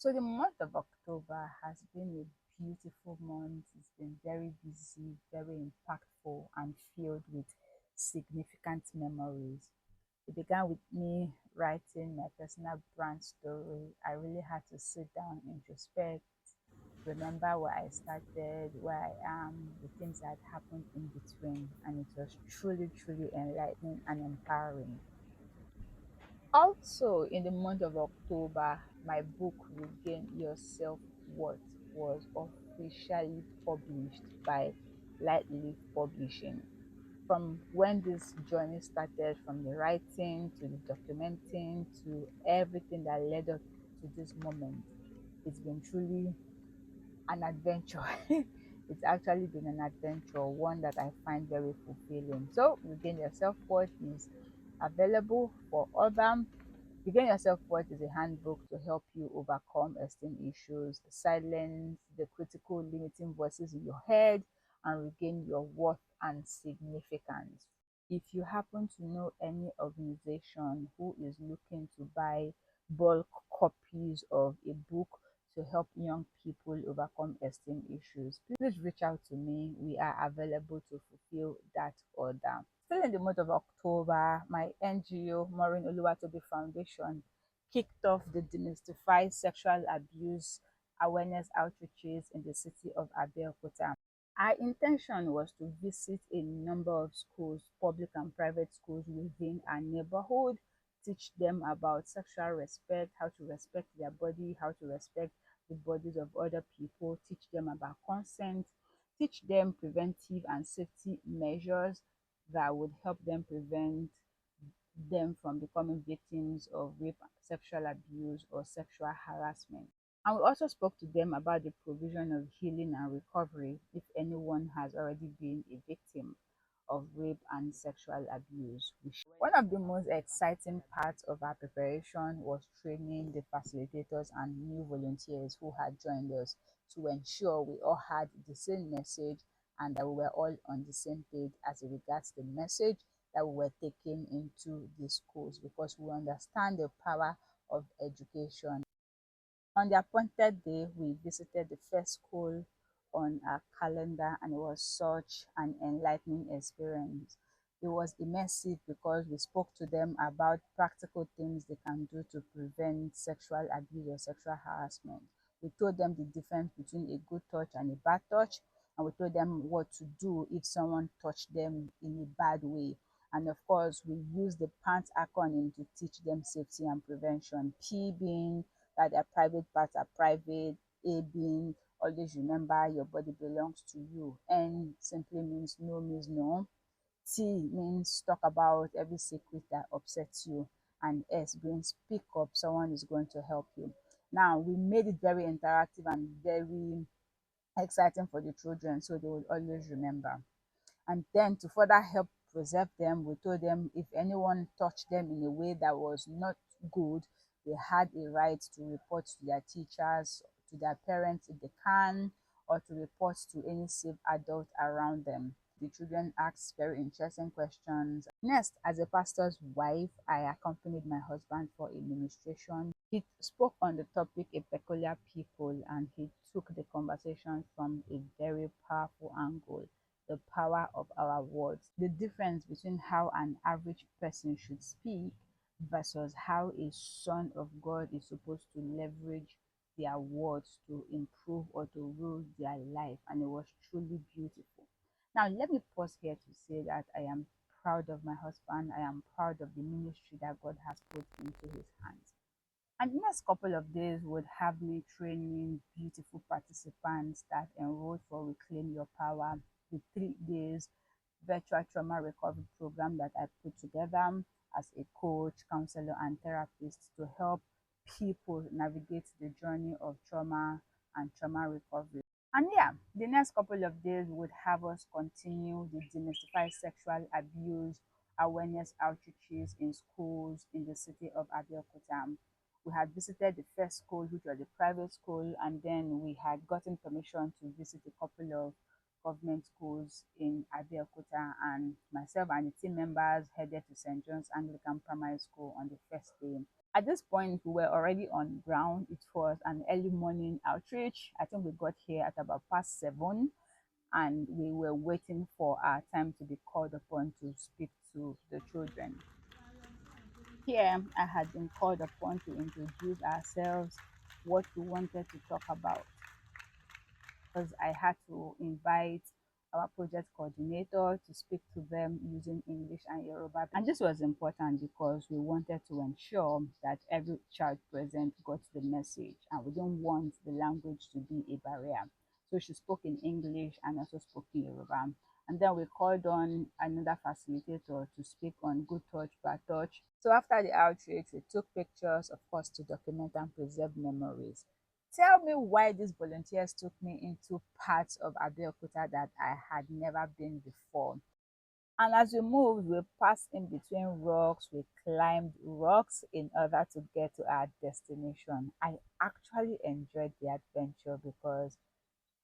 So the month of October has been a beautiful month. It's been very busy, very impactful, and filled with significant memories. It began with me writing my personal brand story. I really had to sit down, introspect, remember where I started, where I am, the things that happened in between, and it was truly, truly enlightening and empowering. Also, in the month of October, my book Regain Your Self Worth was officially published by Lightleaf Publishing. From when this journey started, from the writing to the documenting to everything that led up to this moment, it's been truly an adventure. It's actually been an adventure, one that I find very fulfilling. So, Regain Your Self Worth is available for order. Regain Your Self Worth is a handbook to help you overcome esteem issues, silence the critical limiting voices in your head, and regain your worth and significance. If you happen to know any organization who is looking to buy bulk copies of a book to help young people overcome esteem issues, please reach out to me. We are available to fulfill that order. Still in the month of October, my NGO, Maureen Oluwatobi Foundation, kicked off the Demystify Sexual Abuse Awareness Outreaches in the city of Abeokuta. Our intention was to visit a number of schools, public and private schools within our neighborhood, teach them about sexual respect, how to respect their body, how to respect the bodies of other people, teach them about consent, teach them preventive and safety measures that would help them prevent them from becoming victims of rape, sexual abuse, or sexual harassment. And we also spoke to them about the provision of healing and recovery if anyone has already been a victim of rape and sexual abuse. One of the most exciting parts of our preparation was training the facilitators and new volunteers who had joined us to ensure we all had the same message and that we were all on the same page as regards the message that we were taking into the schools, because we understand the power of education. On the appointed day, we visited the first school on our calendar, and it was such an enlightening experience. It was immersive because we spoke to them about practical things they can do to prevent sexual abuse or sexual harassment. We told them the difference between a good touch and a bad touch, and we told them what to do if someone touched them in a bad way. And of course, we used the PANT acronym to teach them safety and prevention. P being that their private parts are private, A being always remember your body belongs to you, N simply means no, T means talk about every secret that upsets you, and S being speak up, someone is going to help you. Now, we made it very interactive and very exciting for the children so they will always remember. And then to further help preserve them, we told them if anyone touched them in a way that was not good, they had a right to report to their teachers, to their parents if they can, or to report to any safe adult around them. The children asked very interesting questions. Next, as a pastor's wife, I accompanied my husband for a ministration. He spoke on the topic a peculiar people, and he took the conversation from a very powerful angle: the power of our words, the difference between how an average person should speak versus how a son of God is supposed to leverage their words to improve or to rule their life. And it was truly beautiful. Now, let me pause here to say that I am proud of my husband. I am proud of the ministry that God has put into his hands. And the next couple of days would have me training beautiful participants that enrolled for Reclaim Your Power, the 3 days virtual trauma recovery program that I put together as a coach, counselor, and therapist to help people navigate the journey of trauma and trauma recovery. And yeah, the next couple of days would have us continue the demystify sexual abuse awareness outreaches in schools in the city of Abeokuta. We had visited the first school, which was a private school, and then we had gotten permission to visit a couple of government schools in Abeokuta, and myself and the team members headed to St. John's Anglican Primary School on the first day. At this point, we were already on ground. It was an early morning outreach. I think we got here at about past 7, and we were waiting for our time to be called upon to speak to the children. Here, I had been called upon to introduce ourselves, what we wanted to talk about, because I had to invite our project coordinator to speak to them using English and Yoruba. And this was important because we wanted to ensure that every child present got the message, and we didn't want the language to be a barrier. So she spoke in English and also spoke in Yoruba. And then we called on another facilitator to speak on good touch, bad touch. So after the outreach, we took pictures, of course, to document and preserve memories. Tell me why these volunteers took me into parts of Abeokuta that I had never been before. And as we moved, we passed in between rocks, we climbed rocks in order to get to our destination. I actually enjoyed the adventure because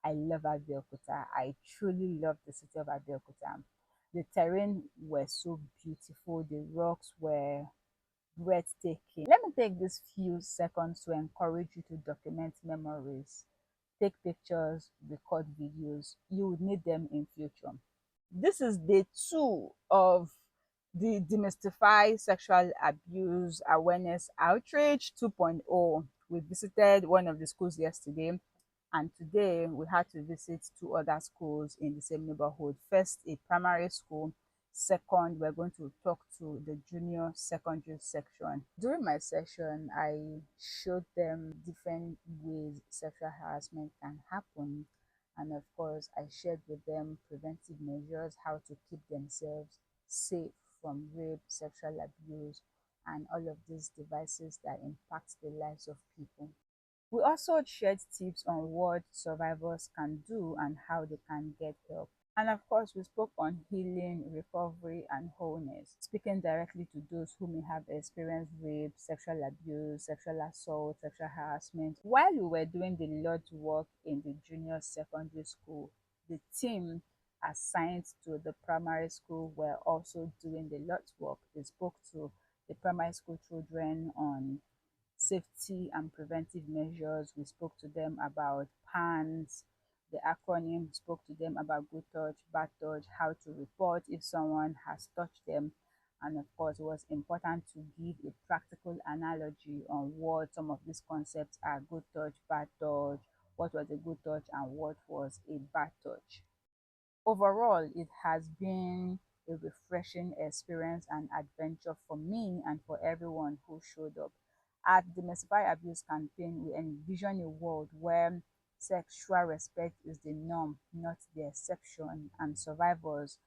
I love Abeokuta. I truly love the city of Abeokuta. The terrain were so beautiful, the rocks were breathtaking. Let me take these few seconds to encourage you to document memories, take pictures, record videos. You would need them in future. This is day 2 of the Demystify Sexual Abuse Awareness Outreach 2.0. We visited one of the schools yesterday, and today we had to visit 2 other schools in the same neighborhood. First, a primary school. Second, we're going to talk to the junior secondary section. During my session, I showed them different ways sexual harassment can happen. And of course, I shared with them preventive measures, how to keep themselves safe from rape, sexual abuse, and all of these devices that impact the lives of people. We also shared tips on what survivors can do and how they can get help. And of course, we spoke on healing, recovery, and wholeness, speaking directly to those who may have experienced rape, sexual abuse, sexual assault, sexual harassment. While we were doing the Lord's work in the junior secondary school, the team assigned to the primary school were also doing the Lord's work. They spoke to the primary school children on safety and preventive measures. We spoke to them about PANS, the acronym, spoke to them about good touch, bad touch, how to report if someone has touched them. And of course, it was important to give a practical analogy on what some of these concepts are: good touch, bad touch, what was a good touch, and what was a bad touch. Overall, it has been a refreshing experience and adventure for me and for everyone who showed up. At the Demystify Abuse campaign, we envision a world where sexual respect is the norm, not the exception, and survivors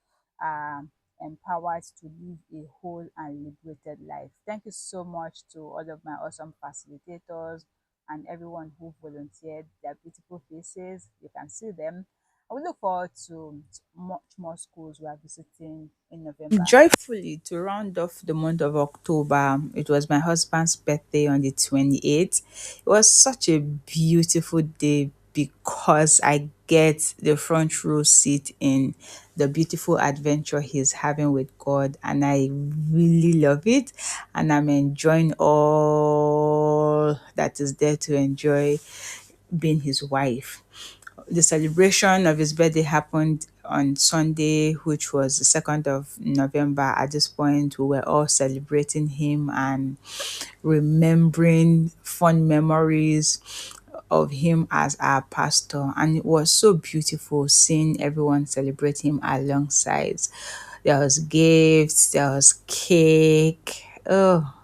are empowered to live a whole and liberated life. Thank you so much to all of my awesome facilitators and everyone who volunteered. Their beautiful faces, you can see them. I will look forward to much more schools we are visiting in November. Joyfully, to round off the month of October, it was my husband's birthday on the 28th. It was such a beautiful day because I get the front row seat in the beautiful adventure he's having with God, and I really love it. And I'm enjoying all that is there to enjoy being his wife. The celebration of his birthday happened on Sunday, which was the 2nd of November. At this point, we were all celebrating him and remembering fond memories of him as our pastor. And it was so beautiful seeing everyone celebrate him alongside. There was gifts, there was cake, oh,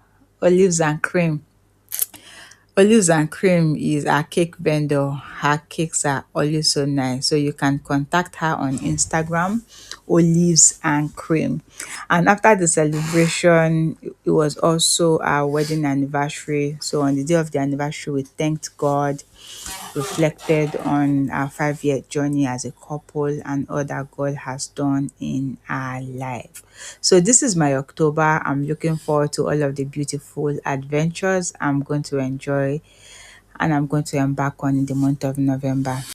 olives and cream. Olives and Cream is our cake vendor. Her cakes are always so nice. So you can contact her on Instagram, Olives and Cream. And after the celebration, it was also our wedding anniversary. So on the day of the anniversary, we thanked God, reflected on our 5-year journey as a couple and all that God has done in our life. So this is my October. I'm looking forward to all of the beautiful adventures I'm going to enjoy and I'm going to embark on in the month of November.